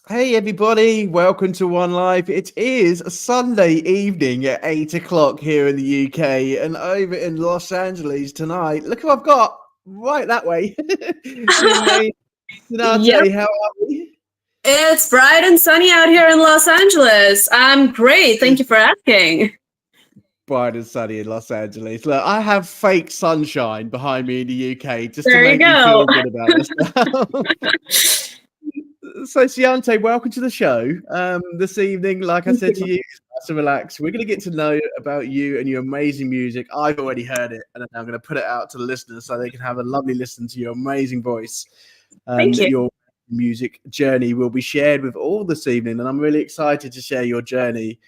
Hey everybody, welcome to One Life. It is a Sunday evening at 8 o'clock here in the UK and over in Los Angeles tonight. Look who I've got right that way. The amazing Yep, Syante. How are we? it's bright and sunny out here in Los Angeles. I'm great. Thank you for asking. Bright and sunny in Los Angeles. Look, I have fake sunshine behind me in the UK just to There you make me go. feel good about myself. So, Syante, welcome to the show. This evening, like I Thank said to you. you, to relax. We're going to get to know about you and your amazing music. I've already heard it, and I'm going to put it out to the listeners so they can have a lovely listen to your amazing voice. Thank you. Your music journey will be shared with all this evening, and I'm really excited to share your journey.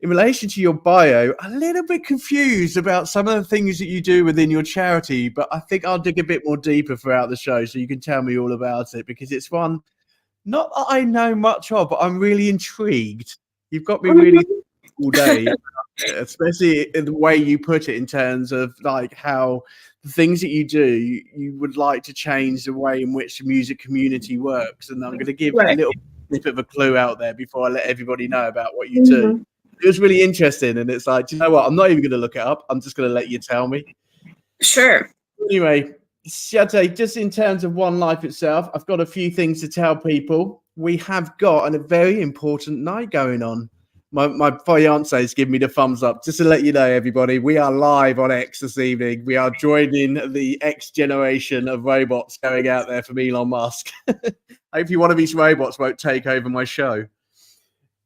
In relation to your bio, a little bit confused about some of the things that you do within your charity, but I think I'll dig a bit more deeper throughout the show so you can tell me all about it because it's one not that I know much of, but I'm really intrigued. You've got me really Mhm. all day, especially in the way you put it in terms of like how the things that you do, you would like to change the way in which the music community works. And I'm going to give a Right. little snippet of a clue out there before I let everybody know about what you do. Mhm. It was really interesting, and it's like, do you know what? I'm not even going to look it up. I'm just going to let you tell me. Sure. Anyway, Syante, just in terms of One Life itself, I've got a few things to tell people. We have got a very important night going on. My fiance has given me the thumbs up. Just to let you know, everybody, we are live on X this evening. We are joining the X generation of robots going out there from Elon Musk. Hopefully, one of these robots won't take over my show.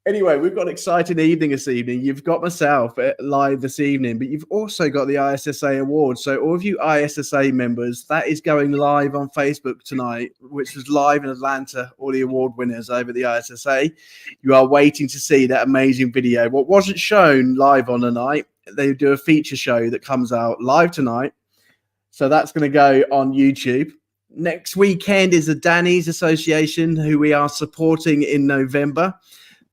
Anyway, we've got an exciting evening this evening. You've got myself live this evening, but you've also got the ISSA Awards. So, all of you ISSA members, that is going live on Facebook tonight, which was live in Atlanta. All the award winners over the ISSA. You are waiting to see that amazing video. What wasn't shown live on the night, they do a feature show that comes out live tonight. So, that's going to go on YouTube. Next weekend is the Danny's Association, who we are supporting in November.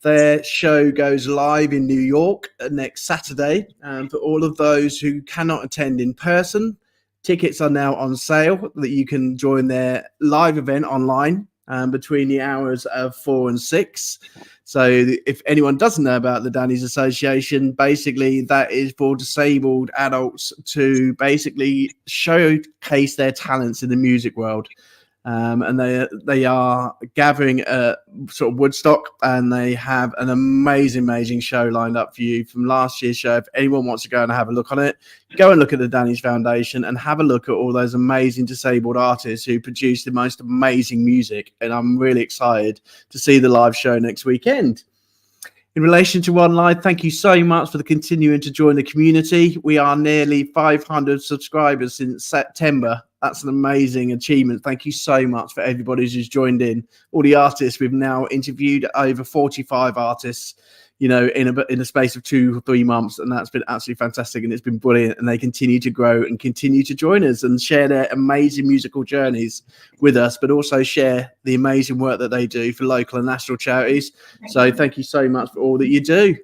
Their show goes live in New York next Saturday. For all of those who cannot attend in person, tickets are now on sale that you can join their live event online between the hours of 4 and 6. So if anyone doesn't know about the Danny's Association, basically that is for disabled adults to basically showcase their talents in the music world. And they are gathering at sort of Woodstock, and they have an amazing show lined up for you from last year's show. If anyone wants to go and have a look on it, go and look at the Danny's Foundation and have a look at all those amazing disabled artists who produce the most amazing music. And I'm really excited to see the live show next weekend. In relation to One Life, thank you so much for continuing to join the community. We are nearly 500 subscribers since September. That's an amazing achievement. Thank you so much for everybody who's joined in. All the artists, we've now interviewed over 45 artists, in a space of 2 or 3 months, and that's been absolutely fantastic, and it's been brilliant. And they continue to grow and continue to join us and share their amazing musical journeys with us, but also share the amazing work that they do for local and national charities. So thank you so much for all that you do.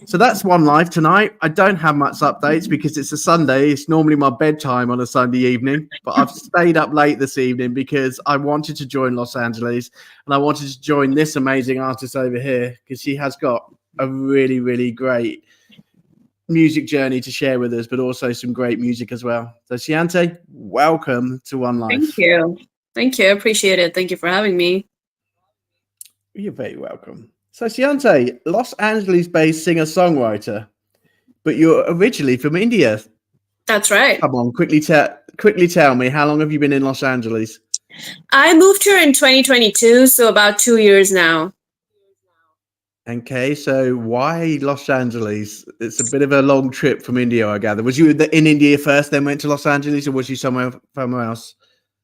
So that's One Life tonight. I don't have much updates because it's a Sunday. It's normally my bedtime on a Sunday evening, but I've stayed up late this evening because I wanted to join Los Angeles, and I wanted to join this amazing artist over here because she has got a really great music journey to share with us, but also some great music as well. So Syante, welcome to One Thank Life. you. Thank you. I appreciate it. Thank you for having me. You're very welcome. So Syante, Los Angeles-based singer-songwriter, but you're originally from India. That's right. Come on, quickly tell me, how long have you been in Los Angeles? I moved here in 2022, so about 2 years now. Okay, so why Los Angeles? It's a bit of a long trip from India, I gather. Was you in India first, then went to Los Angeles, or was you somewhere else?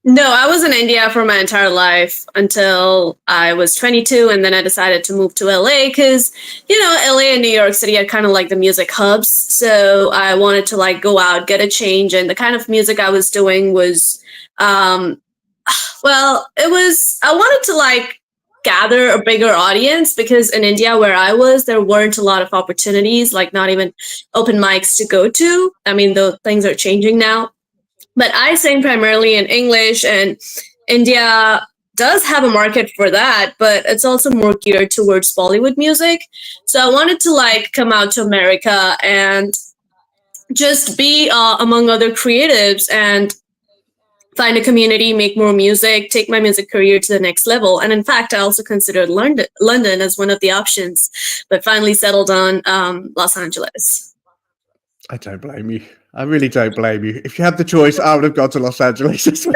No, I was in India for my entire life until I was 22, and then I decided to move to LA because, LA and New York City are kind of like the music hubs. So I wanted to go out, get a change, and the kind of music I was doing was, I wanted to gather a bigger audience because in India where I was, there weren't a lot of opportunities, not even open mics to go to. I mean, though things are changing now. But I sing primarily in English, and India does have a market for that, but it's also more geared towards Bollywood music. So I wanted to like come out to America and just be among other creatives and find a community, make more music, take my music career to the next level. And in fact, I also considered London as one of the options, but finally settled on Los Angeles. I don't blame you. I really don't blame you. If you had the choice, I would have gone to Los Angeles as well.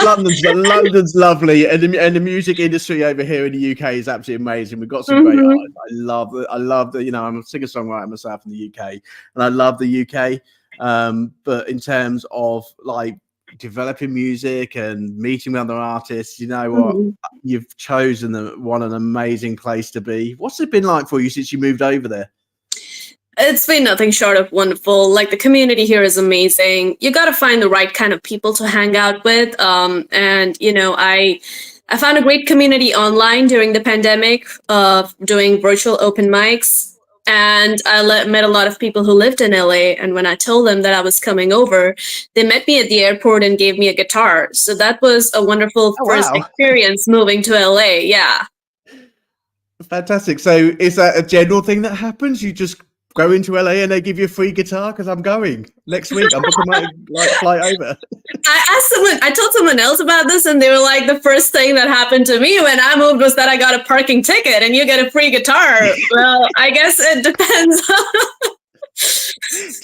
London's lovely, and the music industry over here in the UK is absolutely amazing. We've got some great artists. I love the, you know, I'm a singer-songwriter myself in the UK, and I love the UK. But in terms of like developing music and meeting with other artists, you know what? You've chosen an amazing place to be. What's it been like for you since you moved over there? It's been nothing short of wonderful. Like the community here is amazing. You got to find the right kind of people to hang out with. And you know, I found a great community online during the pandemic of doing virtual open mics. And I met a lot of people who lived in LA. And when I told them that I was coming over, they met me at the airport and gave me a guitar. So that was a wonderful first experience moving to LA. Yeah. Fantastic. So is that a general thing that happens? You just go into LA and they give you a free guitar? Because I'm going next week. I'm booking my flight over. I told someone else about this, and they were like, the first thing that happened to me when I moved was that I got a parking ticket and you get a free guitar. Well, I guess it depends.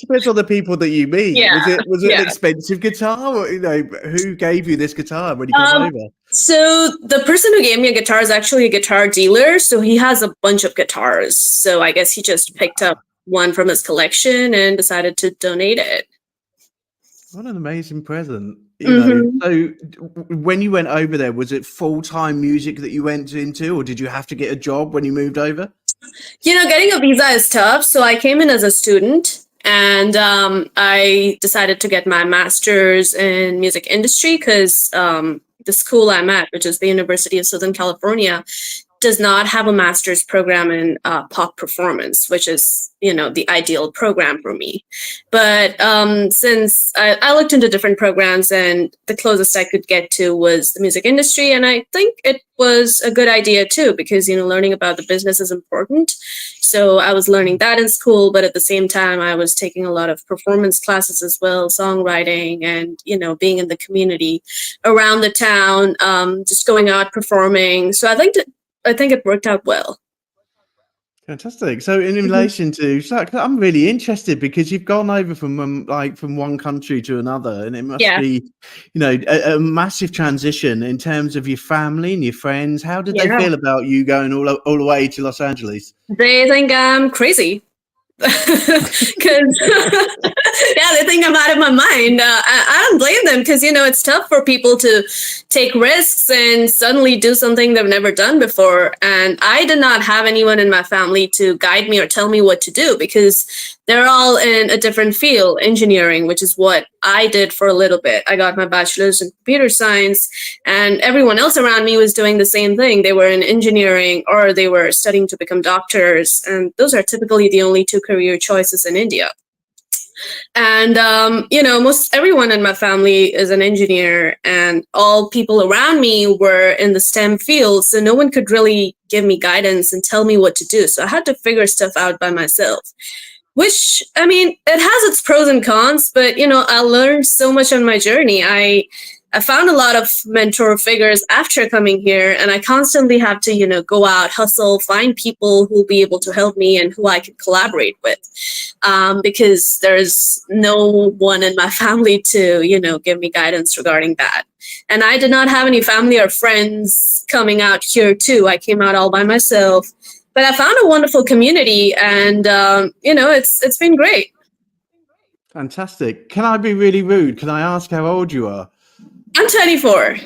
Depends on the people that you meet. Yeah. Was it an expensive guitar? Or, you know, who gave you this guitar when you came over? So the person who gave me a guitar is actually a guitar dealer. So he has a bunch of guitars. So I guess he just picked up one from his collection and decided to donate it. What an amazing present. You know, so when you went over there, was it full-time music that you went into, or did you have to get a job when you moved over? You know, getting a visa is tough. So I came in as a student, and I decided to get my master's in music industry because the school I'm at, which is the University of Southern California, does not have a master's program in pop performance, which is, you know, the ideal program for me. But since I looked into different programs, and the closest I could get to was the music industry, and I think it was a good idea too, because, you know, learning about the business is important. So I was learning that in school, but at the same time, I was taking a lot of performance classes as well, songwriting, and, you know, being in the community around the town, just going out performing. So I think it worked out well. Fantastic. So in relation to, I'm really interested because you've gone over from one country to another, and it must be, you know, a massive transition in terms of your family and your friends. How did they feel about you going all the way to Los Angeles? They think I'm crazy. Because they think I'm out of my mind. I don't blame them, because, you know, it's tough for people to take risks and suddenly do something they've never done before. And I did not have anyone in my family to guide me or tell me what to do, because they're all in a different field, engineering, which is what I did for a little bit. I got my bachelor's in computer science, and everyone else around me was doing the same thing. They were in engineering, or they were studying to become doctors. And those are typically the only two career choices in India. And, you know, most everyone in my family is an engineer, and all people around me were in the STEM field. So no one could really give me guidance and tell me what to do. So I had to figure stuff out by myself, which, I mean, it has its pros and cons, but, you know, I learned so much on my journey. I found a lot of mentor figures after coming here, and I constantly have to, you know, go out, hustle, find people who will be able to help me and who I can collaborate with, because there's no one in my family to, you know, give me guidance regarding that. And I did not have any family or friends coming out here too. I came out all by myself, but I found a wonderful community, and, you know, it's been great. Fantastic. Can I be really rude? Can I ask how old you are? I'm 24.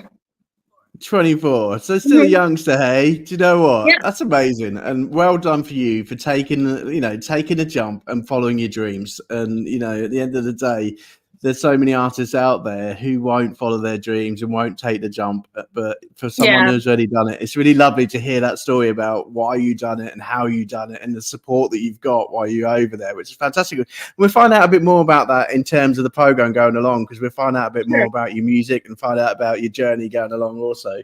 24. So still a youngster, hey? Do you know what? Yeah. That's amazing. And well done for you for taking a jump and following your dreams. And, you know, at the end of the day, there's so many artists out there who won't follow their dreams and won't take the jump. But for someone who's already done it, it's really lovely to hear that story about why you done it and how you done it and the support that you've got while you're over there, which is fantastic. We'll find out a bit more about that in terms of the program going along, because we'll find out a bit more about your music and find out about your journey going along also.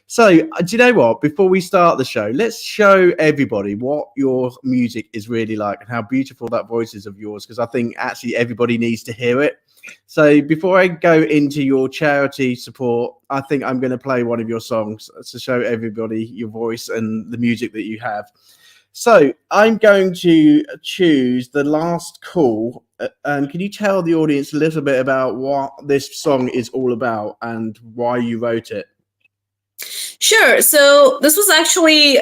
So, do you know what? Before we start the show, let's show everybody what your music is really like and how beautiful that voice is of yours, because I think actually everybody needs to hear it. So, before I go into your charity support, I think I'm going to play one of your songs to show everybody your voice and the music that you have. So, I'm going to choose The Last Call. And can you tell the audience a little bit about what this song is all about and why you wrote it? Sure. So this was actually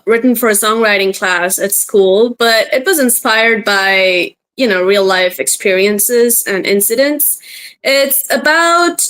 written for a songwriting class at school, but it was inspired by, real life experiences and incidents. It's about,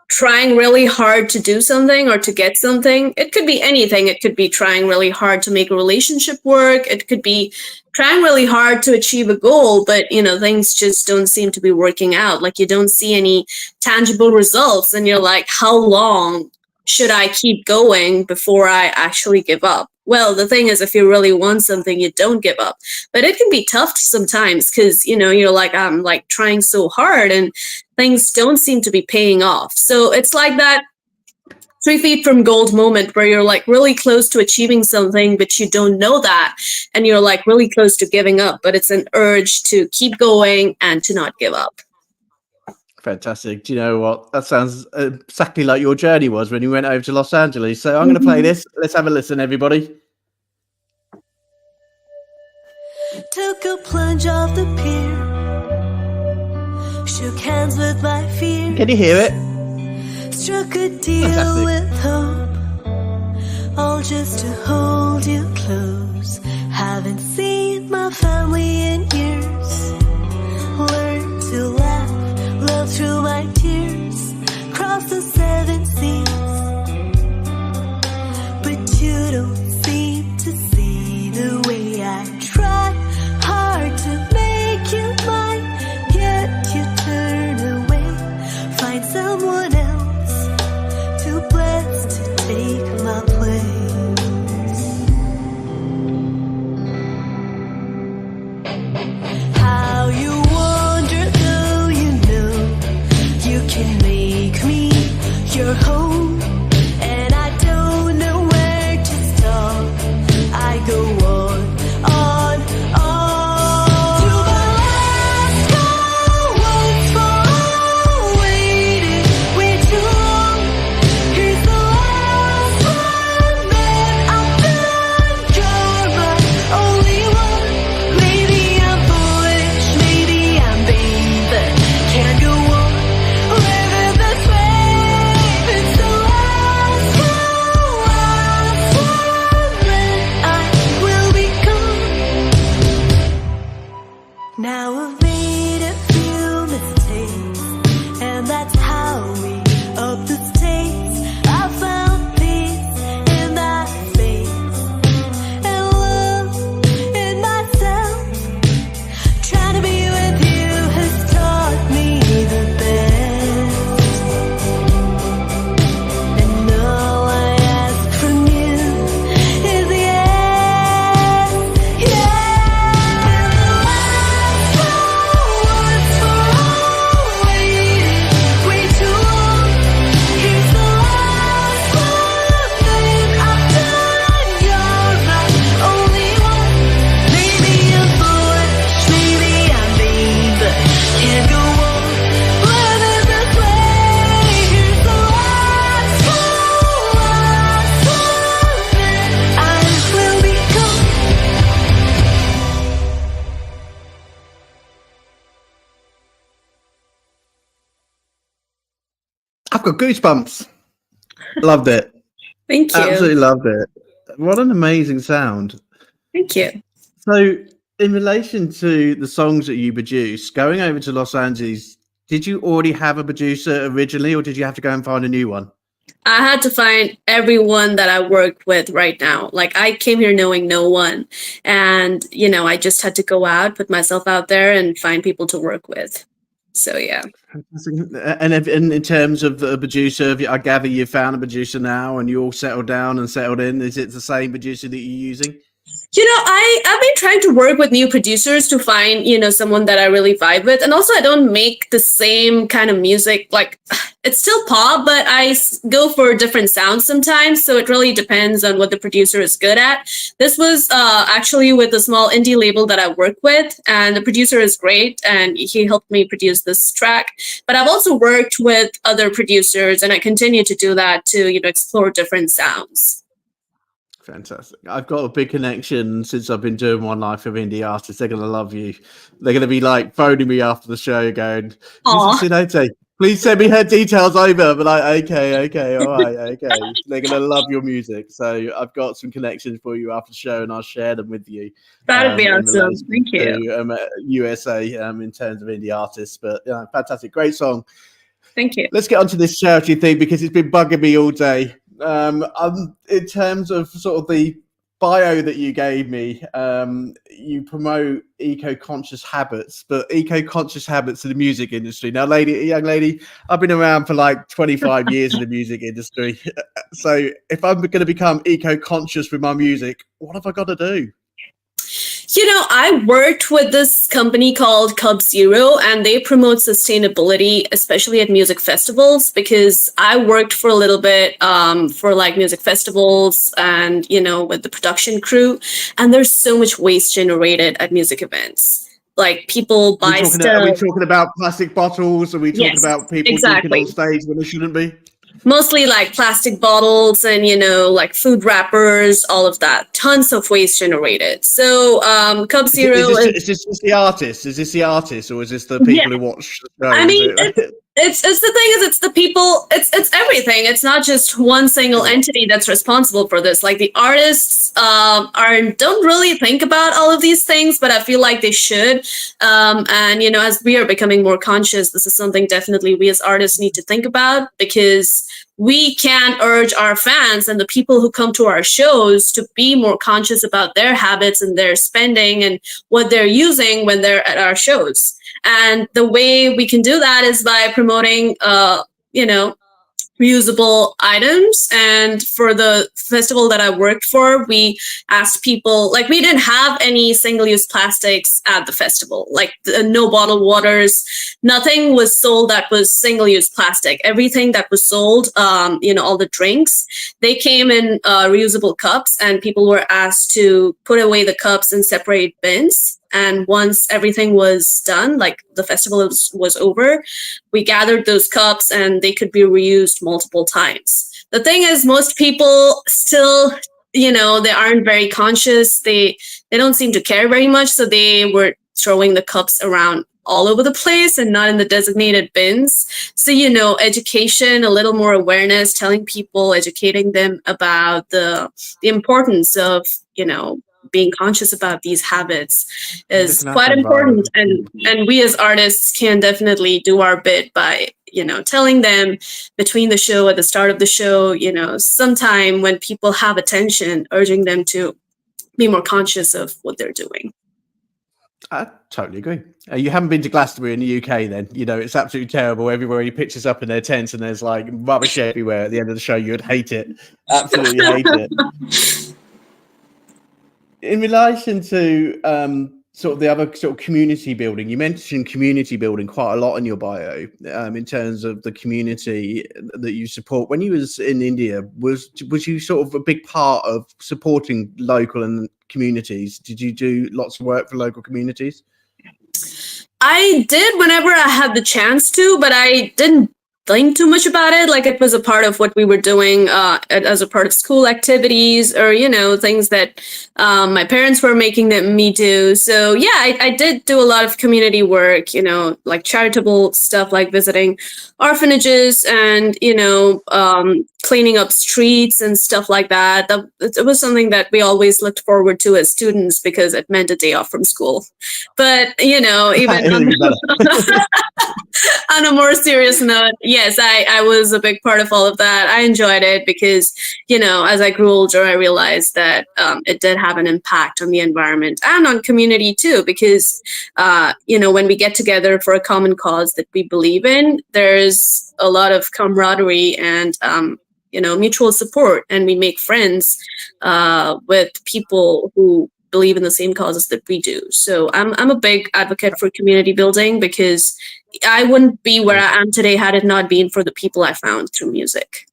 trying really hard to do something or to get something. It could be anything. It could be trying really hard to make a relationship work. It could be trying really hard to achieve a goal, but, things just don't seem to be working out. Like you don't see any tangible results and you're like, how long should I keep going before I actually give up? Well, the thing is, if you really want something, you don't give up. But it can be tough sometimes because, you're like, I'm like trying so hard and things don't seem to be paying off. So it's like that 3 feet from gold moment where you're like really close to achieving something, but you don't know that. And you're like really close to giving up, but it's an urge to keep going and to not give up. Fantastic. Do you know what? That sounds exactly like your journey was when you went over to Los Angeles. So I'm going to play this. Let's have a listen, everybody. Took a plunge off the pier, shook hands with my fear. Can you hear it? Struck a deal with hope, all just to hold you close. Haven't seen my family in years. Learned to laugh, love through my tears, cross the 7 seas. But you don't seem to see the way I try hard to make you mine, yet you turn away, find someone else too blessed to take my place. How you wander though you know you can make me your home, and I don't know where to stop. I go on, on. To the last call, once for all, waited way too long. Here's the last one that I've done. You're my only one. Maybe I'm foolish, maybe I'm vain, but can't go on living this way. It's the last call, last one that I will become. Now I've made a few mistakes, and that's how we up the stakes. I found peace in that face, and love in myself. Trying to be with you has taught me the best, and all I ask from you is yes, yes. And the last call, once for all, waited way too long. Here's the last one that I've done. You're my only one. Maybe I'm foolish, maybe I'm vain, but can't go on living this way. Here's the last call, last one that I will become. I've got goosebumps. Loved it. Thank you. Absolutely loved it. What an amazing sound. Thank you. So, in relation to the songs that you produce, going over to Los Angeles, did you already have a producer originally, or did you have to go and find a new one? I had to find everyone that I worked with right now. Like I came here knowing no one. And, I just had to go out, put myself out there and find people to work with. So, yeah. And in terms of the producer, I gather you found a producer now and you all settled down and settled in. Is it the same producer that you're using? I've been trying to work with new producers to find, someone that I really vibe with. And also I don't make the same kind of music. Like it's still pop, but I go for different sounds sometimes. So it really depends on what the producer is good at. This was actually with a small indie label that I work with, and the producer is great, and he helped me produce this track. But I've also worked with other producers, and I continue to do that to, explore different sounds. Fantastic. I've got a big connection since I've been doing One Life of Indie Artists. They're going to love you. They're going to be like phoning me after the show going, this is Syante. Please send me her details over. But like, okay, all right, okay. They're going to love your music. So I've got some connections for you after the show, and I'll share them with you. That'd be awesome. Thank you. To, USA in terms of indie artists. But fantastic. Great song. Thank you. Let's get onto this charity thing because it's been bugging me all day. In terms of sort of the bio that you gave me, you promote eco-conscious habits, but eco-conscious habits in the music industry. Now, young lady, I've been around for like 25 years in the music industry. So if I'm going to become eco-conscious with my music, what have I got to do? I worked with this company called Cub Zero, and they promote sustainability, especially at music festivals, because I worked for a little bit for like music festivals and, with the production crew. And there's so much waste generated at music events. Like people buy stuff. Are we talking about plastic bottles? Are we talking about people drinking on stage when they shouldn't be? Mostly like plastic bottles and, like food wrappers, all of that. Tons of waste generated. So Cub Zero is this the artist? Is this the artist, or is this the people who watch the show? I mean, it's the thing is, it's the people, it's everything. It's not just one single entity that's responsible for this. Like the artists don't really think about all of these things, but I feel like they should. And as we are becoming more conscious, this is something definitely we as artists need to think about, because we can urge our fans and the people who come to our shows to be more conscious about their habits and their spending and what they're using when they're at our shows. And the way we can do that is by promoting, reusable items. And for the festival that I worked for, we asked people, like, we didn't have any single-use plastics at the festival, like no bottled waters, nothing was sold that was single-use plastic. Everything that was sold, all the drinks, they came in reusable cups, and people were asked to put away the cups in separate bins. And once everything was done, like the festival was over, we gathered those cups and they could be reused multiple times. The thing is, most people still, they aren't very conscious. They don't seem to care very much. So they were throwing the cups around all over the place and not in the designated bins. So, education, a little more awareness, telling people, educating them about the importance of, being conscious about these habits is quite important. And we as artists can definitely do our bit by, telling them between the show, at the start of the show, sometime when people have attention, urging them to be more conscious of what they're doing. I totally agree. You haven't been to Glastonbury in the UK then? It's absolutely terrible. Everywhere you pictures up in their tents and there's like rubbish everywhere at the end of the show. You would hate it. Absolutely hate it. In relation to sort of the other sort of community building, you mentioned community building quite a lot in your bio in terms of the community that you support. When you was in India, was you sort of a big part of supporting local and communities? Did you do lots of work for local communities? I did whenever I had the chance to, but I didn't think too much about it. Like it was a part of what we were doing as a part of school activities, or things that my parents were making me do. So yeah, I did do a lot of community work, like charitable stuff, like visiting orphanages and cleaning up streets and stuff like that. It was something that we always looked forward to as students because it meant a day off from school. But even on a more serious note, yes, I was a big part of all of that. I enjoyed it because, as I grew older, I realized that it did have an impact on the environment and on community too, because, when we get together for a common cause that we believe in, there's a lot of camaraderie and, mutual support, and we make friends with people who believe in the same causes that we do. So I'm a big advocate for community building, because I wouldn't be where I am today had it not been for the people I found through music.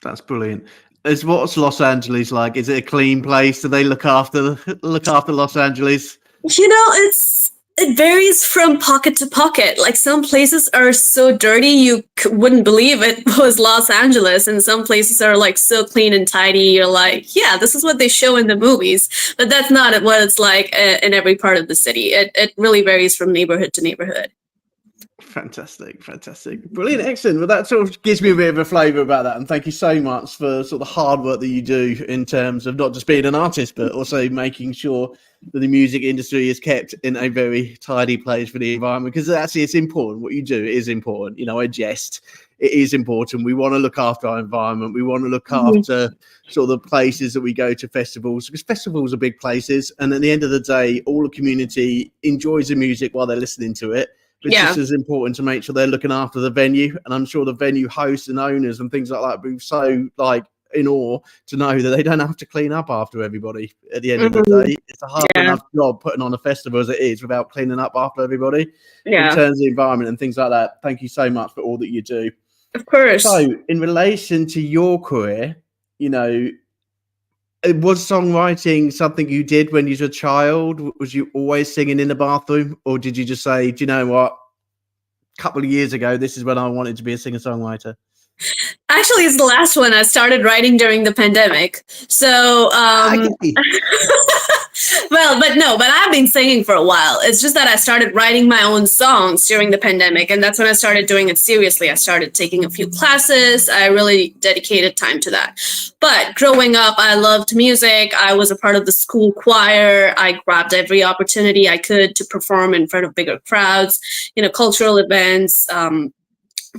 That's brilliant. What's Los Angeles like? Is it a clean place? Do they look after Los Angeles? It varies from pocket to pocket. Like, some places are so dirty you wouldn't believe it was Los Angeles, and some places are like so clean and tidy. You're like, yeah, this is what they show in the movies, but that's not what it's like in every part of the city. It really varies from neighborhood to neighborhood. Fantastic, brilliant, excellent. Well, that sort of gives me a bit of a flavour about that, and thank you so much for sort of the hard work that you do in terms of not just being an artist, but also making sure that the music industry is kept in a very tidy place for the environment, because actually it's important. What you do is important. You know, I jest. It is important. We want to look after our environment. We want to look after sort of the places that we go to, festivals, because festivals are big places, and at the end of the day, all the community enjoys the music while they're listening to it. But it's just as important to make sure they're looking after the venue. And I'm sure the venue hosts and owners and things like that will be so like in awe to know that they don't have to clean up after everybody at the end of the day. It's a hard enough job putting on a festival as it is without cleaning up after everybody in terms of the environment and things like that. Thank you so much for all that you do. Of course. So in relation to your career, you know, was songwriting something you did when you were a child? Was you always singing in the bathroom, or did you just say, do you know what, a couple of years ago, this is when I wanted to be a singer-songwriter? Actually, it's the last one. I started writing during the pandemic. So, but I've been singing for a while. It's just that I started writing my own songs during the pandemic. And that's when I started doing it seriously. I started taking a few classes. I really dedicated time to that. But growing up, I loved music. I was a part of the school choir. I grabbed every opportunity I could to perform in front of bigger crowds, cultural events,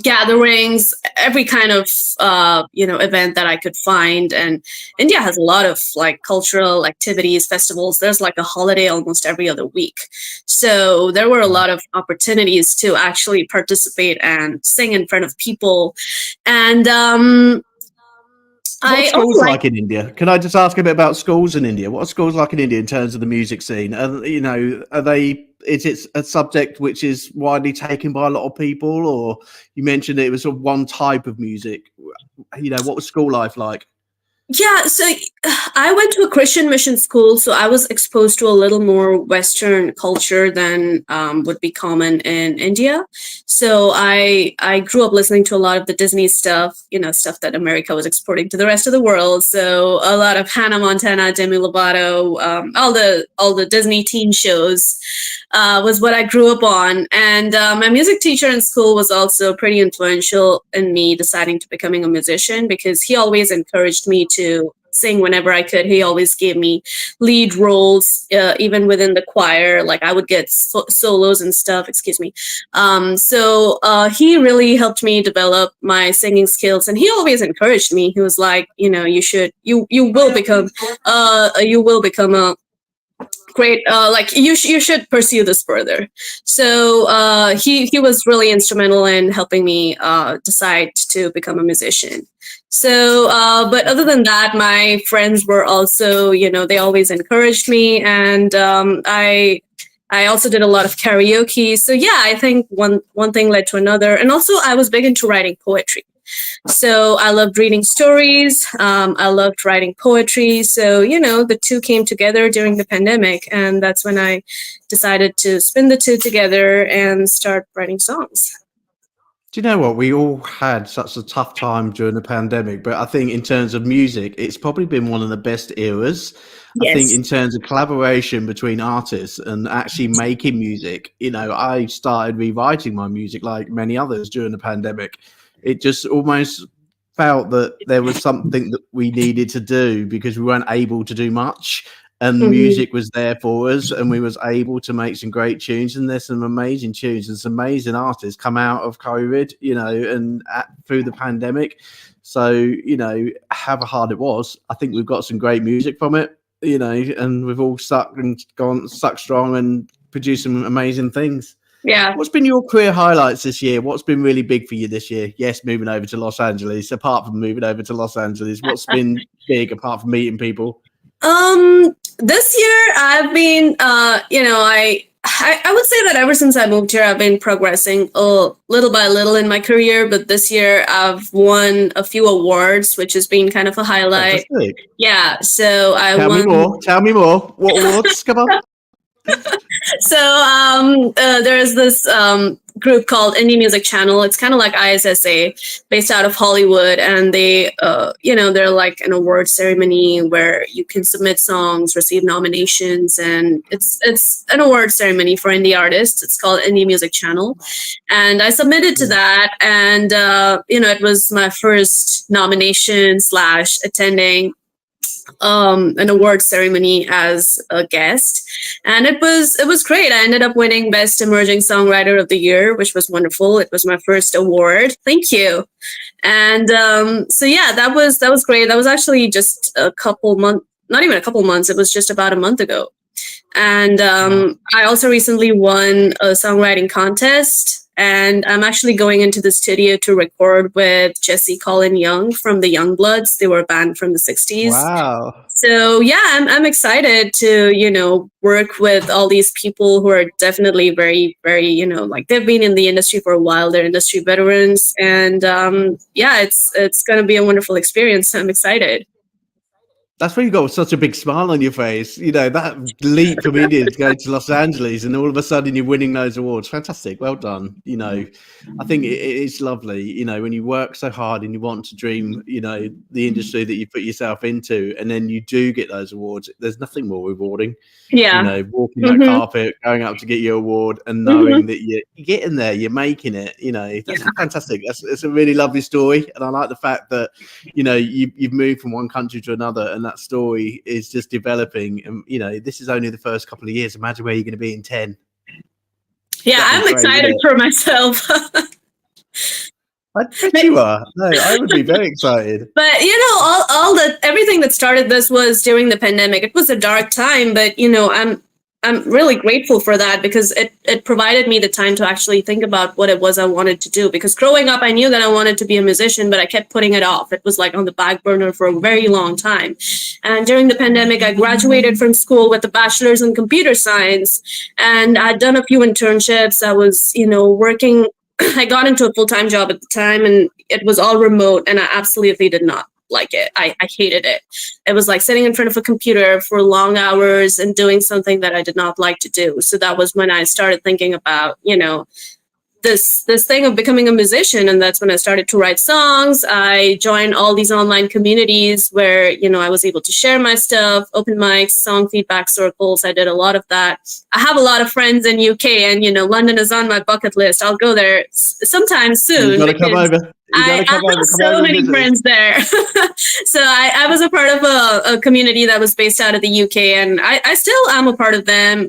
gatherings, every kind of event that I could find. And India has a lot of like cultural activities, festivals. There's like a holiday almost every other week, so there were a lot of opportunities to actually participate and sing in front of people. And What's schools like in India? Can I just ask a bit about schools in India? What are schools like in India in terms of the music scene? Is it a subject which is widely taken by a lot of people, or you mentioned it was one type of music? What was school life like? Yeah, so I went to a Christian mission school, so I was exposed to a little more Western culture than would be common in India. So I grew up listening to a lot of the Disney stuff, stuff that America was exporting to the rest of the world. So a lot of Hannah Montana, Demi Lovato, all the Disney teen shows was what I grew up on. And my music teacher in school was also pretty influential in me deciding to becoming a musician, because he always encouraged me to sing whenever I could. He always gave me lead roles, even within the choir. Like I would get solos and stuff. Excuse me. So he really helped me develop my singing skills, and he always encouraged me. He was like, you will become a great, you should pursue this further. So he was really instrumental in helping me decide to become a musician. So but other than that, my friends were also, they always encouraged me, and I also did a lot of karaoke. So yeah, I think one thing led to another. And also I was big into writing poetry. So I loved reading stories. I loved writing poetry. So, the two came together during the pandemic, and that's when I decided to spin the two together and start writing songs. Do you know what? We all had such a tough time during the pandemic, but I think in terms of music, it's probably been one of the best eras. Yes. I think in terms of collaboration between artists and actually making music, I started rewriting my music like many others during the pandemic. It just almost felt that there was something that we needed to do because we weren't able to do much, and music was there for us, and we was able to make some great tunes. And there's some amazing tunes and some amazing artists come out of COVID, and through the pandemic. So, however hard it was, I think we've got some great music from it, and we've all stuck strong and produced some amazing things. Yeah. What's been your career highlights this year? What's been really big for you this year? Yes, moving over to Los Angeles. Apart from moving over to Los Angeles, what's been big apart from meeting people? this year I've been, I would say that ever since I moved here, I've been progressing little by little in my career. But this year I've won a few awards, which has been kind of a highlight. Fantastic. Yeah. So I Tell me won. more. Tell me more. What awards? Come on. So there's this group called Indie Music Channel. It's kind of like ISSA, based out of Hollywood, and they, they're like an award ceremony where you can submit songs, receive nominations, and it's an award ceremony for indie artists. It's called Indie Music Channel, and I submitted to that, and it was my first nomination / attending an award ceremony as a guest, and it was great. I ended up winning Best Emerging Songwriter of the Year, which was wonderful. It was my first award. Thank you. And so yeah, that was great. That was actually just a couple months, not even a couple months. It was just about a month ago. And I also recently won a songwriting contest. And I'm actually going into the studio to record with Jesse Colin Young from the Youngbloods. They were a band from the 60s. Wow. So yeah, I'm excited to, work with all these people who are definitely very, very, like they've been in the industry for a while. They're industry veterans. And it's going to be a wonderful experience. I'm excited. That's why you got such a big smile on your face. That leap from India to go to Los Angeles, and all of a sudden you're winning those awards. Fantastic. Well done. I think it's lovely, when you work so hard and you want to dream, the industry that you put yourself into, and then you do get those awards. There's nothing more rewarding. Yeah. Walking that carpet, going up to get your award, and knowing that you're getting there, you're making it. That's fantastic. It's a really lovely story, and I like the fact that you've moved from one country to another, and that story is just developing. And this is only the first couple of years. Imagine where you're going to be in 10. Yeah, I'm excited for myself. I bet you are. No, I would be very excited. But everything that started this was during the pandemic. It was a dark time, but I'm really grateful for that, because it provided me the time to actually think about what it was I wanted to do. Because growing up, I knew that I wanted to be a musician, but I kept putting it off. It was like on the back burner for a very long time. And during the pandemic, I graduated from school with a bachelor's in computer science, and I'd done a few internships. I was, working. I got into a full-time job at the time, and it was all remote, and I absolutely did not like it. I hated it. It was like sitting in front of a computer for long hours and doing something that I did not like to do. So that was when I started thinking about, this thing of becoming a musician. And that's when I started to write songs. I joined all these online communities where, I was able to share my stuff, open mics, song feedback circles. I did a lot of that. I have a lot of friends in UK, and, London is on my bucket list. I'll go there sometime soon. You got to come over. I have so many friends there. So I was a part of a community that was based out of the UK, and I still am a part of them.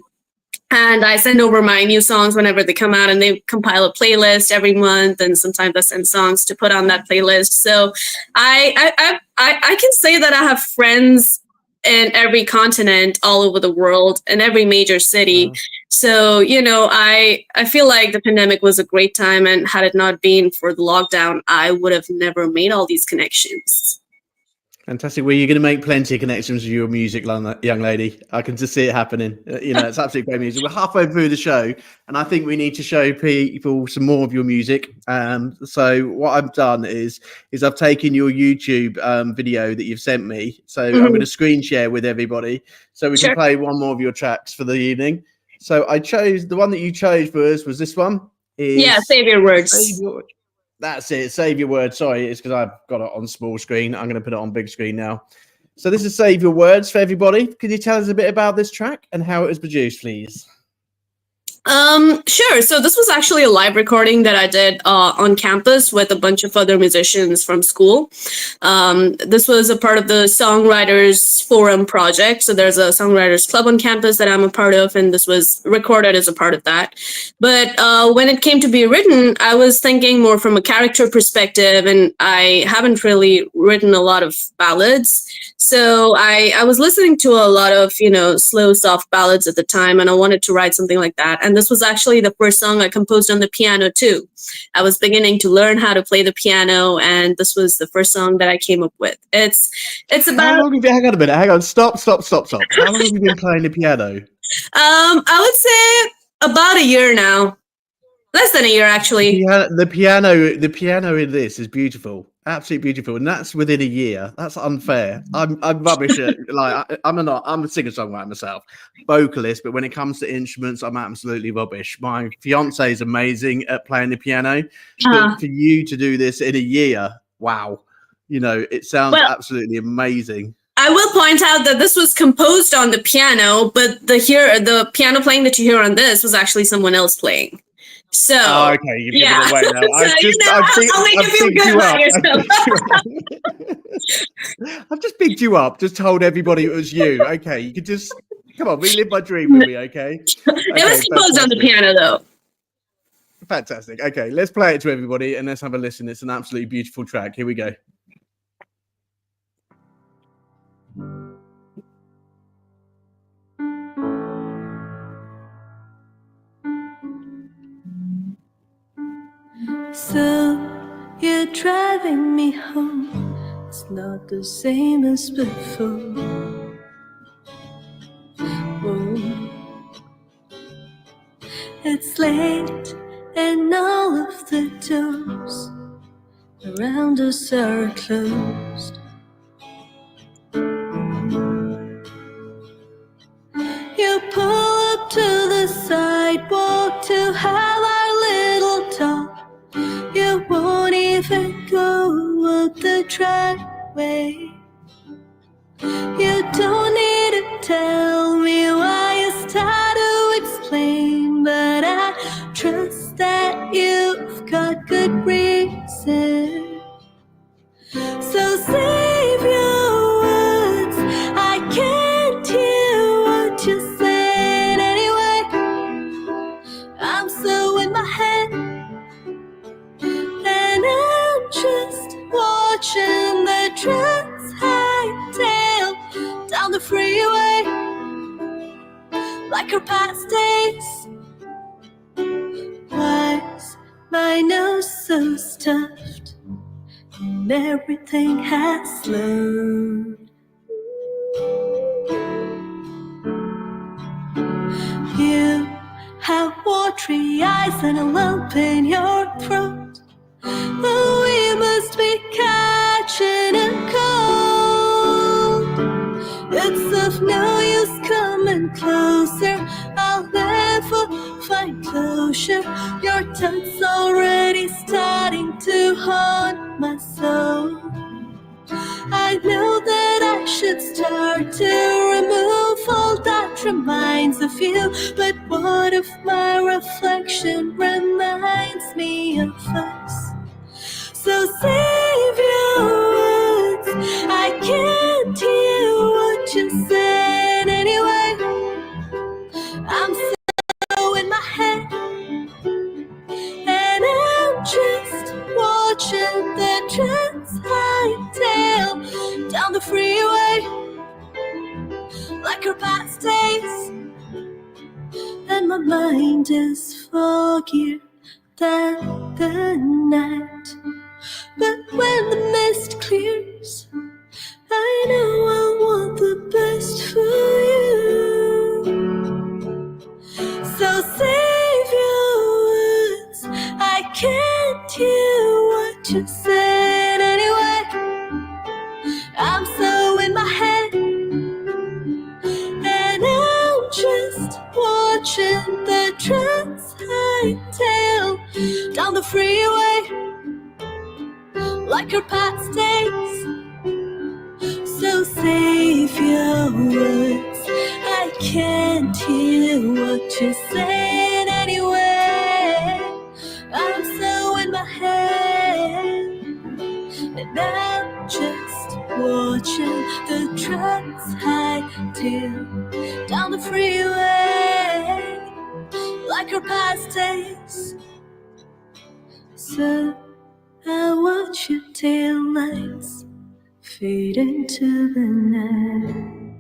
And I send over my new songs whenever they come out, and they compile a playlist every month. And sometimes I send songs to put on that playlist. So I can say that I have friends in every continent, all over the world, in every major city. Wow. So, I feel like the pandemic was a great time, and had it not been for the lockdown, I would have never made all these connections. Fantastic. Well, you're going to make plenty of connections with your music, young lady. I can just see it happening. It's absolutely great music. We're halfway through the show, and I think we need to show people some more of your music. So what I've done is I've taken your YouTube video that you've sent me. So I'm going to screen share with everybody, so we can play one more of your tracks for the evening. So I chose the one that you chose for us was this one. Save Your Words. That's it. Save Your Words. Sorry, it's because I've got it on small screen. I'm going to put it on big screen now. So this is Save Your Words for everybody. Could you tell us a bit about this track and how it was produced, please? Sure. So this was actually a live recording that I did on campus with a bunch of other musicians from school. This was a part of the Songwriters Forum project. So there's a Songwriters Club on campus that I'm a part of, and this was recorded as a part of that. But when it came to be written, I was thinking more from a character perspective, and I haven't really written a lot of ballads. So I was listening to a lot of, slow, soft ballads at the time, and I wanted to write something like that. And this was actually the first song I composed on the piano too. I was beginning to learn how to play the piano, and this was the first song that I came up with. It's How about long have you, hang on a minute, hang on, stop. How long have you been playing the piano? I would say about a year now. Less than a year, actually. The piano in this is beautiful, absolutely beautiful, and that's within a year. That's unfair. I'm rubbish at I'm a singer-songwriter myself, vocalist, but when it comes to instruments, I'm absolutely rubbish. My fiance is amazing at playing the piano, but for you to do this in a year, wow, it sounds absolutely amazing. I will point out that this was composed on the piano, but the piano playing that you hear on this was actually someone else playing. So, okay, you've given it away now. I've just picked you up, just told everybody it was you. Okay, you could just come on, relive my dream with me, okay? It was composed on the piano, though. Fantastic. Okay, let's play it to everybody and let's have a listen. It's an absolutely beautiful track. Here we go. So you're driving me home. It's not the same as before. Oh. It's late and all of the doors around us are closed. You pull up to the sidewalk to have our little talk. You won't even go up the driveway. You don't need to tell me why. You start to explain, but I trust that you've got good reason. So save your words. I can't hear what you said anyway. I'm so in my head, and I'm just watching the trucks hightail down the freeway like our past days. Why's my nose so stuffed and everything has slowed? You have watery eyes and a lump in your throat. Oh, we must be catching a cold. It's of no use coming closer. I'll never find closure. Your touch's already starting to haunt my soul. I know that I should start to remove all that reminds of you, but what if my reflection reminds me of us? So save your words. I can't hear what you said anyway. I'm so in my head, and I'm just watching the trucks hightail down the freeway like our past days. And my mind is foggier than the night. But when the mist clears, I know I want the best for you. So save your words. I can't hear what you said anyway. I'm so in my head, and I'm just watching the trucks hightail down the freeway like our past days. So save your words. I can't hear what you're saying anyway. I'm so in my head, and I'm just watching the trucks hightail down the freeway like our past days. So I watch your tail lights fade into the night.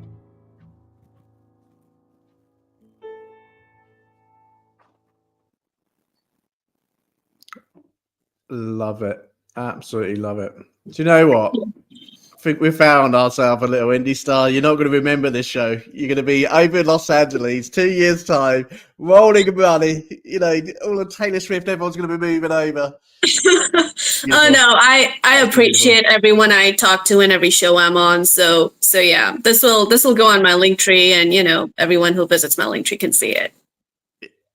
Love it. Absolutely love it. Do you know what? I think we found ourselves a little indie star. You're not going to remember this show. You're going to be over in Los Angeles 2 years' time, rolling money. You know, all of Taylor Swift, everyone's going to be moving over. Oh no, I appreciate everyone I talk to and every show I'm on. So yeah, this will go on my link tree, and you know, everyone who visits my link tree can see it.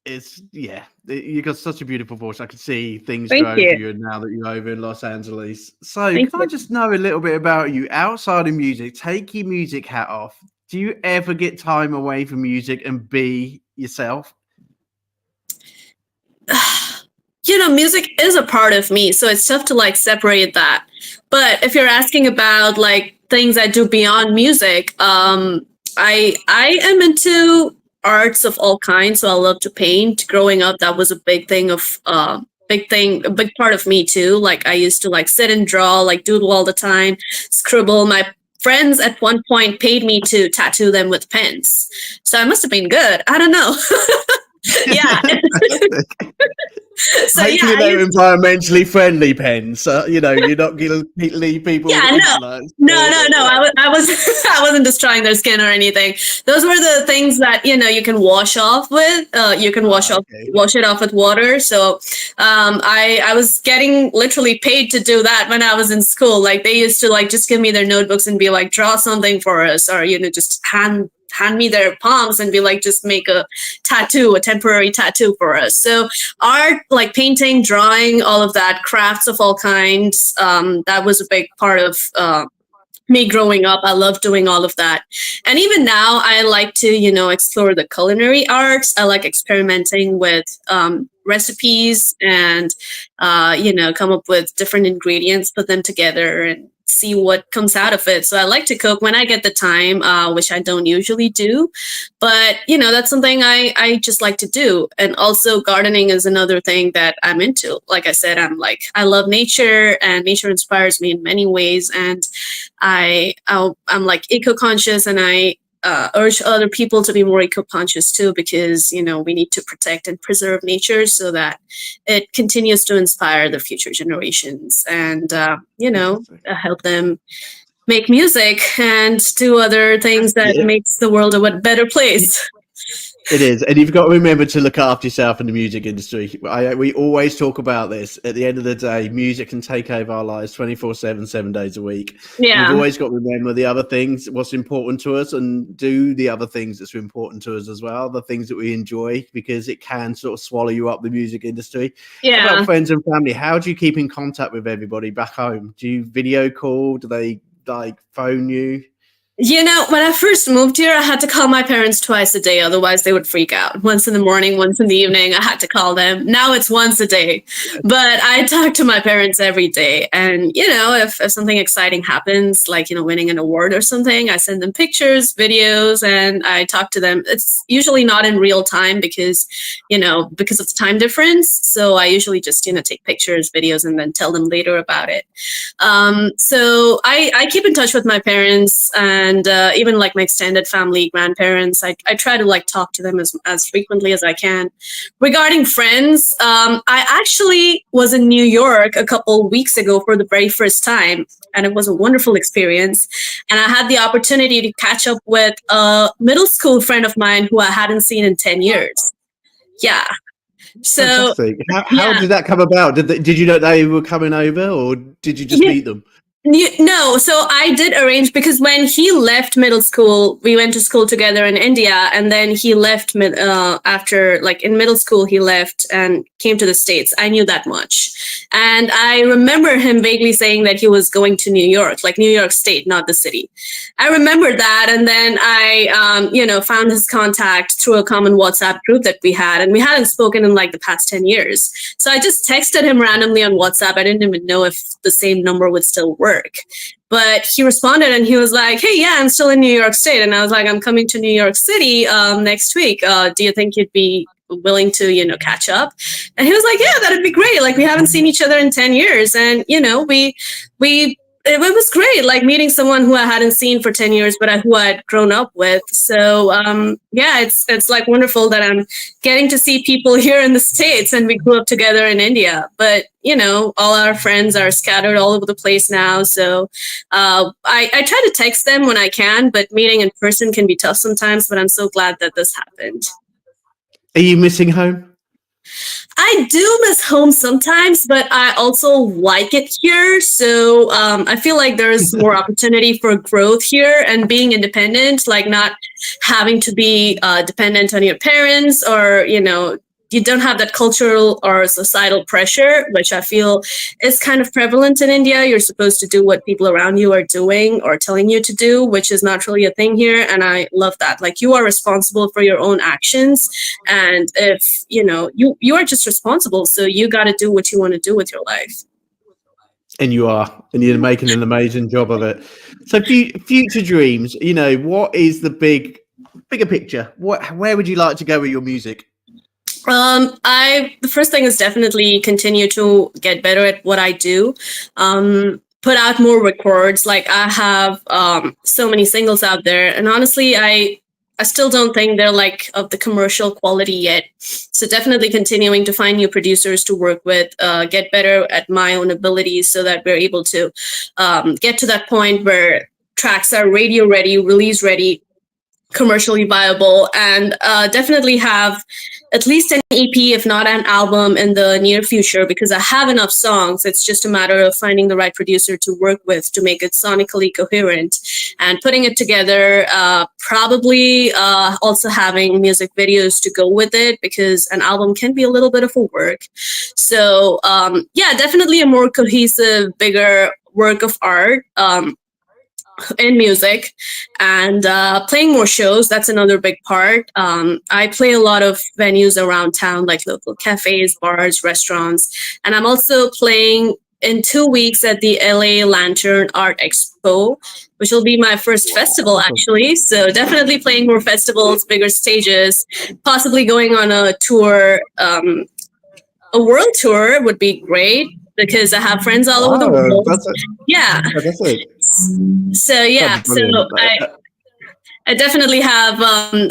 It's you got such a beautiful voice. I can see things Thank grow you. for you now that you're over in Los Angeles. So Thank can I you. just know a little bit about you outside of music? Take your music hat off. Do you ever get time away from music and be yourself? You know, music is a part of me, so it's tough to like separate that. But if you're asking about like things I do beyond music, I am into arts of all kinds. So I love to paint. Growing up, that was a big thing of a big part of me too. Like I used to like sit and draw, like doodle all the time, scribble. My friends at one point paid me to tattoo them with pens. So I must have been good. I don't know. Yeah. So Hopefully yeah, they're environmentally friendly pens. You know, you're not going to leave people. Yeah, no. I was I wasn't destroying their skin or anything. Those were the things that you know you can wash off with. You can wash it off with water. So I was getting literally paid to do that when I was in school. Like they used to like just give me their notebooks and be like, draw something for us, or you know, just hand me their palms and be like, just make a temporary tattoo for us. So art, like painting, drawing, all of that, crafts of all kinds, that was a big part of me growing up. I love doing all of that. And even now I like to, you know, explore the culinary arts. I like experimenting with recipes and, you know, come up with different ingredients, put them together and see what comes out of it. So I like to cook when I get the time, which I don't usually do. But, you know, that's something I just like to do. And also gardening is another thing that I'm into. Like I said, I love nature, and nature inspires me in many ways. And I'm like eco-conscious, and I urge other people to be more eco-conscious too, because, you know, we need to protect and preserve nature so that it continues to inspire the future generations and, you know, help them make music and do other things that makes the world a better place. It is, and you've got to remember to look after yourself in the music industry. We always talk about this. At the end of the day, music can take over our lives 24/7, 7 days a week. Yeah. We've always got to remember the other things, what's important to us, and do the other things that's important to us as well, the things that we enjoy, because it can sort of swallow you up, the music industry. Yeah. How about friends and family? How do you keep in contact with everybody back home? Do you video call? Do they like phone you? You know, when I first moved here, I had to call my parents twice a day. Otherwise, they would freak out. Once in the morning, once in the evening, I had to call them. Now it's once a day. But I talk to my parents every day. And, you know, if something exciting happens, like, you know, winning an award or something, I send them pictures, videos, and I talk to them. It's usually not in real time because, you know, because of the time difference. So I usually just, you know, take pictures, videos, and then tell them later about it. So I keep in touch with my parents, and even like my extended family, grandparents. I try to like talk to them as frequently as I can. Regarding friends, I actually was in New York a couple weeks ago for the very first time, and it was a wonderful experience. And I had the opportunity to catch up with a middle school friend of mine who I hadn't seen in 10 years. Yeah. So fantastic. How did that come about? Did you know they were coming over, or did you just meet them? No, so I did arrange, because when he left middle school, we went to school together in India, and then he left after, like in middle school, he left and came to the States. I knew that much. And I remember him vaguely saying that he was going to New York, like New York State, not the city. I remembered that. And then I, you know, found his contact through a common WhatsApp group that we had, and we hadn't spoken in like the past 10 years. So I just texted him randomly on WhatsApp. I didn't even know if the same number would still work. But he responded and he was like, hey, yeah, I'm still in New York State. And I was like, I'm coming to New York City next week. Do you think you'd be willing to, you know, catch up? And he was like, yeah, that'd be great. Like, we haven't seen each other in 10 years. And, you know, we it was great, like meeting someone who I hadn't seen for 10 years, but who I'd grown up with. So yeah, it's like wonderful that I'm getting to see people here in the States, and we grew up together in India. But all our friends are scattered all over the place now. So I try to text them when I can, but meeting in person can be tough sometimes. But I'm so glad that this happened. Are you missing home? I do miss home sometimes, but I also like it here. So I feel like there's more opportunity for growth here and being independent, like not having to be dependent on your parents, or, you don't have that cultural or societal pressure, which I feel is kind of prevalent in India. You're supposed to do what people around you are doing or telling you to do, which is not really a thing here. And I love that. Like, you are responsible for your own actions. And if, you are just responsible. So you got to do what you want to do with your life. And you're making an amazing job of it. So future dreams, what is the bigger picture? Where would you like to go with your music? The first thing is definitely continue to get better at what I do. Put out more records. Like, I have so many singles out there, and honestly, I still don't think they're like of the commercial quality yet. So definitely continuing to find new producers to work with, get better at my own abilities, so that we're able to get to that point where tracks are radio ready, release ready, commercially viable, and definitely have at least an EP, if not an album, in the near future, because I have enough songs. It's just a matter of finding the right producer to work with to make it sonically coherent and putting it together. Probably also having music videos to go with it, because an album can be a little bit of a work. So yeah, definitely a more cohesive, bigger work of art in music, and playing more shows. That's another big part. I play a lot of venues around town, like local cafes, bars, restaurants, and I'm also playing in 2 weeks at the LA Lantern Art Expo, which will be my first festival, actually. So definitely playing more festivals, bigger stages, possibly going on a tour. A world tour would be great, because I have friends all over the world. Yeah. That's it. So yeah, so I definitely have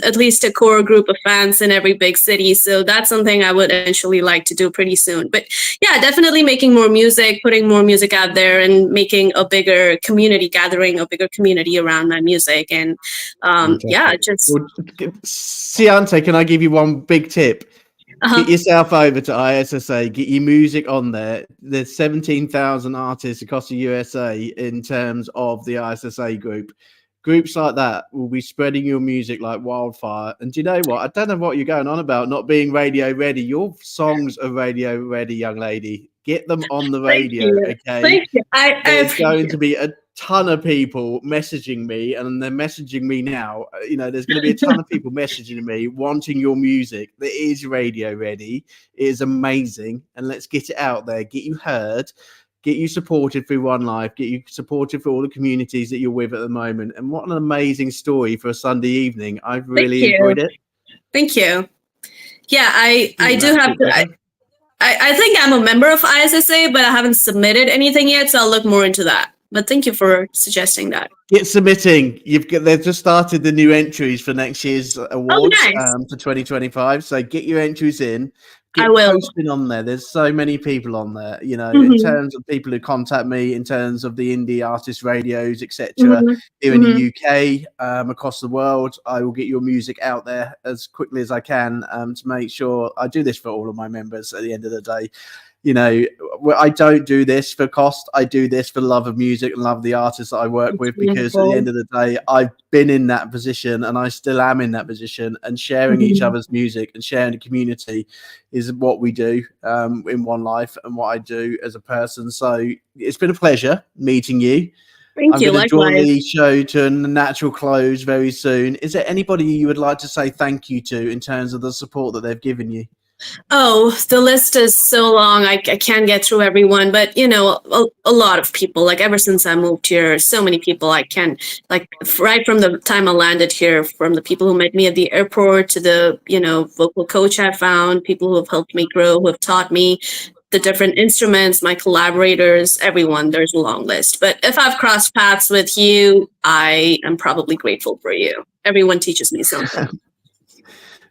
at least a core group of fans in every big city. So that's something I would eventually like to do pretty soon. But yeah, definitely making more music, putting more music out there, and making a bigger community, gathering a bigger community around my music. And yeah, just... Syante, can I give you one big tip? Get yourself over to ISSA, get your music on there. There's 17,000 artists across the USA in terms of the ISSA group. Groups like that will be spreading your music like wildfire. And do you know what? I don't know what you're going on about not being radio ready. Your songs are radio ready, young lady. Get them on the radio, okay? Thank you. There's going to be a ton of people messaging me, and they're messaging me now. There's going to be a ton of people messaging me wanting your music that is radio ready. It is amazing, and let's get it out there, get you heard, get you supported through One Life, get you supported for all the communities that you're with at the moment. And what an amazing story for a Sunday evening. I've really enjoyed it. Thank you. Yeah, I do have to... I think I'm a member of ISSA, but I haven't submitted anything yet, so I'll look more into that. But thank you for suggesting that. Get submitting. They've just started the new entries for next year's awards for 2025. So get your entries in. Get posting on there. There's so many people on there. In terms of people who contact me, in terms of the indie artist radios, etc. Here in the UK, across the world, I will get your music out there as quickly as I can to make sure I do this for all of my members. At the end of the day, I don't do this for cost. I do this for the love of music and love of the artists that I work with, because at the end of the day, I've been in that position and I still am in that position, and sharing each other's music and sharing the community is what we do in One Life and what I do as a person. So it's been a pleasure meeting you. Thank you. I'm going to draw the show to a natural close very soon. Is there anybody you would like to say thank you to in terms of the support that they've given you? Oh, the list is so long. I can't get through everyone, but a lot of people. Like, ever since I moved here, so many people. I can, like, right from the time I landed here, from the people who met me at the airport to the vocal coach I found, people who have helped me grow, who have taught me. the different instruments, my collaborators, everyone. There's a long list. But if I've crossed paths with you, I am probably grateful for you. Everyone teaches me something.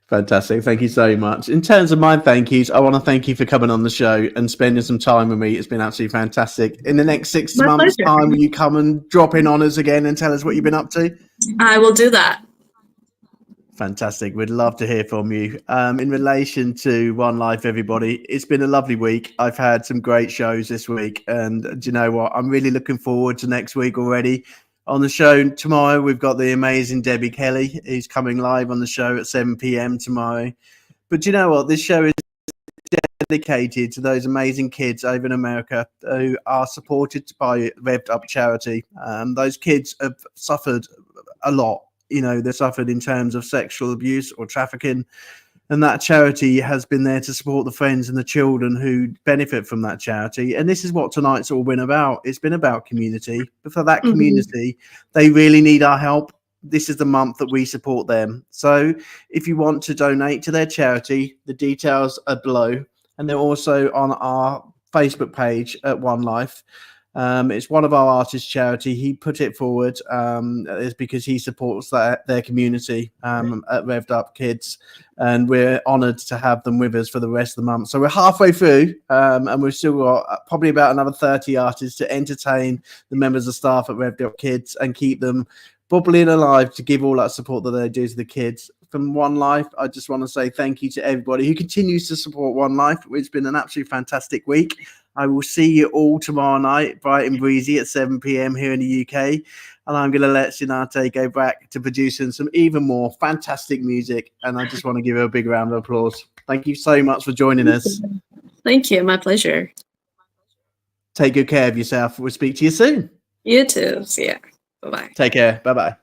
Fantastic. Thank you so much. In terms of my thank yous, I want to thank you for coming on the show and spending some time with me. It's been absolutely fantastic. In the next 6 My months' pleasure. time, will you come and drop in on us again and tell us what you've been up to? I will do that. Fantastic. We'd love to hear from you. In relation to One Life, everybody, it's been a lovely week. I've had some great shows this week. And do you know what? I'm really looking forward to next week already. On the show tomorrow, we've got the amazing Debbie Kelly, who's coming live on the show at 7 p.m. tomorrow. But do you know what? This show is dedicated to those amazing kids over in America who are supported by Revved Up charity. Those kids have suffered a lot. You know, they suffered in terms of sexual abuse or trafficking. And that charity has been there to support the friends and the children who benefit from that charity. And this is what tonight's all been about. It's been about community. But for that community, they really need our help. This is the month that we support them. So if you want to donate to their charity, the details are below. And they're also on our Facebook page at One Life. It's one of our artists' charity. He put it forward is because he supports their community at Revved Up Kids, and we're honoured to have them with us for the rest of the month. So we're halfway through, and we've still got probably about another 30 artists to entertain the members of staff at Revved Up Kids and keep them bubbling alive to give all that support that they do to the kids. From One Life, I just want to say thank you to everybody who continues to support One Life. It's been an absolutely fantastic week. I will see you all tomorrow night, bright and breezy at 7 p.m. here in the UK. And I'm going to let Syante go back to producing some even more fantastic music. And I just want to give her a big round of applause. Thank you so much for joining us. Thank you. My pleasure. Take good care of yourself. We'll speak to you soon. You too. See ya. Bye-bye. Take care. Bye-bye.